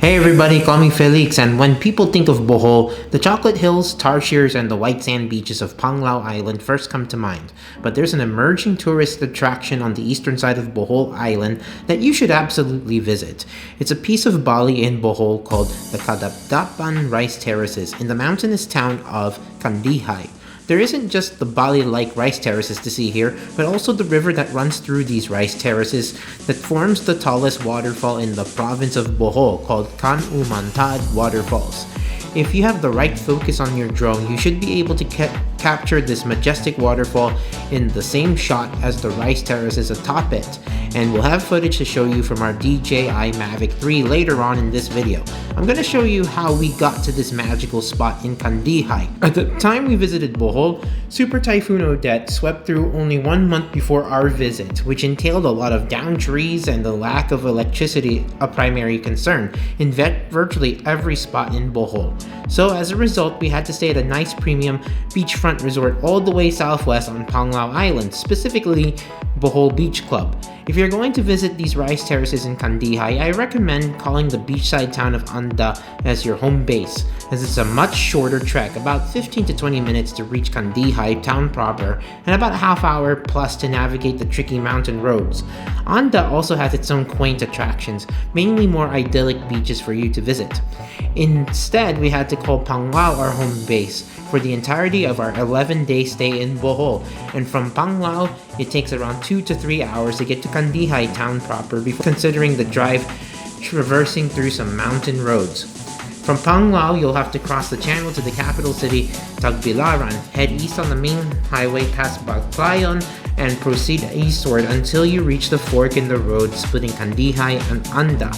Hey everybody, call me Felix, and when people think of Bohol, the chocolate hills, tarsiers, and the white sand beaches of Panglao Island first come to mind. But there's an emerging tourist attraction on the eastern side of Bohol Island that you should absolutely visit. It's a piece of Bali in Bohol called the Cadapdapan Rice Terraces in the mountainous town of Candijay. There isn't just the Bali-like rice terraces to see here, but also the river that runs through these rice terraces that forms the tallest waterfall in the province of Bohol called Can-Umantad Falls. If you have the right focus on your drone, you should be able to capture this majestic waterfall in the same shot as the rice terraces atop it. And we'll have footage to show you from our DJI Mavic 3 later on in this video. I'm going to show you how we got to this magical spot in Candijay. At the time we visited Bohol, Super Typhoon Odette swept through only 1 month before our visit, which entailed a lot of downed trees and the lack of electricity a primary concern in virtually every spot in Bohol. So as a result, we had to stay at a nice premium beachfront resort all the way southwest on Panglao Island, specifically Bohol Beach Club. If you're going to visit these rice terraces in Candijay, I recommend calling the beachside town of Anda as your home base, as it's a much shorter trek, about 15 to 20 minutes to reach Candijay town proper, and about a half hour plus to navigate the tricky mountain roads. Anda also has its own quaint attractions, mainly more idyllic beaches for you to visit. Instead, we had to call Panglao our home base for the entirety of our 11-day stay in Bohol, and from Panglao, it takes around 2 to 3 hours to get to Candijay town proper before considering the drive traversing through some mountain roads. From Panglao, you'll have to cross the channel to the capital city, Tagbilaran, head east on the main highway past Baclayon, and proceed eastward until you reach the fork in the road splitting Candijay and Anda.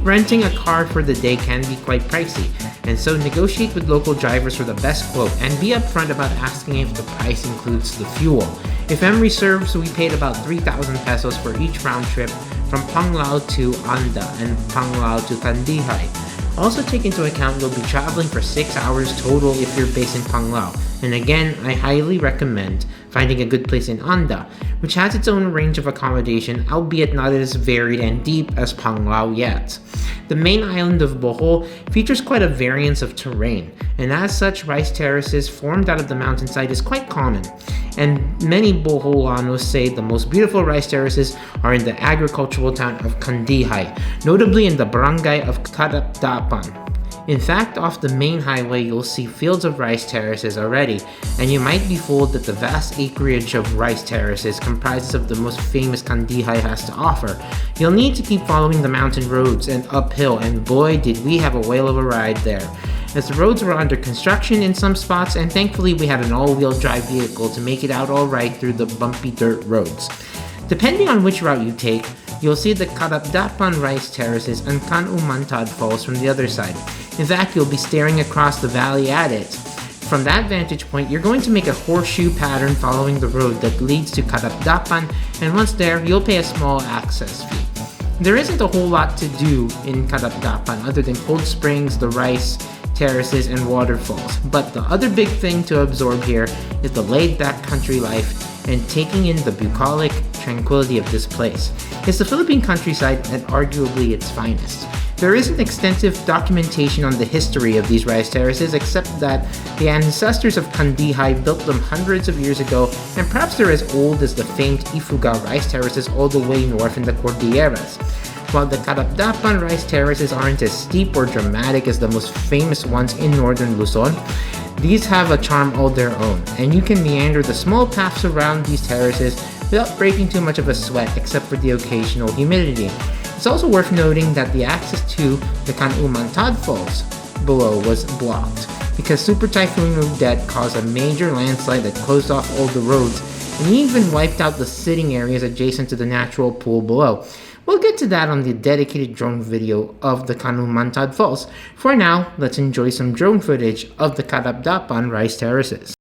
Renting a car for the day can be quite pricey, and so negotiate with local drivers for the best quote and be upfront about asking if the price includes the fuel. If memory serves, we paid about 3,000 pesos for each round trip from Panglao to Anda and Panglao to Candijay. Also take into account you'll be traveling for 6 hours total if you're based in Panglao. And again, I highly recommend finding a good place in Anda, which has its own range of accommodation, albeit not as varied and deep as Panglao yet. The main island of Bohol features quite a variance of terrain, and as such, rice terraces formed out of the mountainside is quite common. And many Boholanos say the most beautiful rice terraces are in the agricultural town of Candijay, notably in the barangay of Cadapdapan. In fact, off the main highway, you'll see fields of rice terraces already, and you might be fooled that the vast acreage of rice terraces comprises of the most famous Candijay has to offer. You'll need to keep following the mountain roads and uphill, and boy did we have a whale of a ride there, as the roads were under construction in some spots, and thankfully we had an all-wheel drive vehicle to make it out alright through the bumpy dirt roads. Depending on which route you take, you'll see the Cadapdapan Rice Terraces and Can-Umantad Falls from the other side. In fact, you'll be staring across the valley at it. From that vantage point, you're going to make a horseshoe pattern following the road that leads to Cadapdapan, and once there, you'll pay a small access fee. There isn't a whole lot to do in Cadapdapan other than cold springs, the rice terraces, and waterfalls. But the other big thing to absorb here is the laid-back country life and taking in the bucolic tranquility of this place. It's the Philippine countryside at arguably its finest. There isn't extensive documentation on the history of these rice terraces except that the ancestors of Candijay built them hundreds of years ago, and perhaps they're as old as the famed Ifugao rice terraces all the way north in the Cordilleras. While the Cadapdapan rice terraces aren't as steep or dramatic as the most famous ones in northern Luzon, these have a charm all their own, and you can meander the small paths around these terraces without breaking too much of a sweat except for the occasional humidity. It's also worth noting that the access to the Can-Umantad Falls below was blocked because Super Typhoon Odette caused a major landslide that closed off all the roads and even wiped out the sitting areas adjacent to the natural pool below. We'll get to that on the dedicated drone video of the Can-Umantad Falls. For now, let's enjoy some drone footage of the Cadapdapan Rice Terraces.